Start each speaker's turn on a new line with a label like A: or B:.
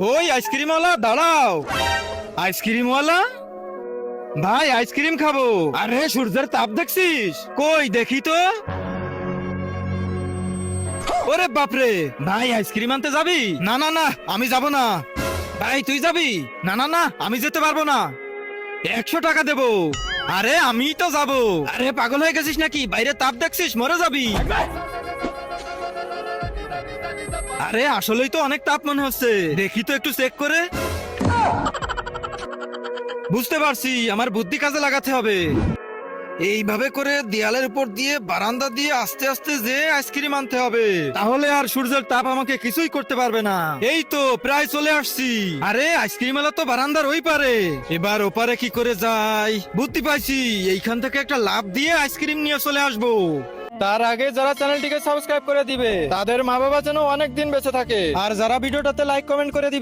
A: ওই আইসক্রিমওয়ালা দাঁড়াও। আইসক্রিমওয়ালা ভাই, আইসক্রিম খাবো। আরে সূর্যের তাপ দেখছিস? কই দেখি তো। ওরে বাপরে, ভাই আইসক্রিম আনতে যাবি? না না না, আমি যাব না। ভাই তুই যাবি? না না না, আমি যেতে পারবো না। 100 টাকা দেবো। আরে আমি তো যাব। আরে পাগল হয়ে গেছিস নাকি? বাইরে তাপ দেখছিস, মরে যাবি। আরে আসলেই তো অনেক তাপ মনে হচ্ছে, দেখি তো একটু চেক করে। বুঝতে পারছি, আমার বুদ্ধি কাজে লাগাতে হবে। এইভাবে করে দেয়ালের উপর দিয়ে বারান্দা দিয়ে আস্তে আস্তে যে আইসক্রিম আনতে হবে, তাহলে আর সূর্যের তাপ আমাকে কিছুই করতে পারবে না। এই তো প্রায় চলে আসছি। আরে আইসক্রিম এলা তো বারান্দার ওই পারে, এবার ওপারে কি করে যাই? বুদ্ধি পাইছি, এইখান থেকে একটা লাফ দিয়ে আইসক্রিম নিয়ে চলে আসবো। তার আগে যারা চ্যানেলটিকে সাবস্ক্রাইব করে দিবে, তাদের মা বাবা যেন অনেক দিন বেঁচে থাকে। আর যারা ভিডিওটাতে লাইক কমেন্ট করে দিবে।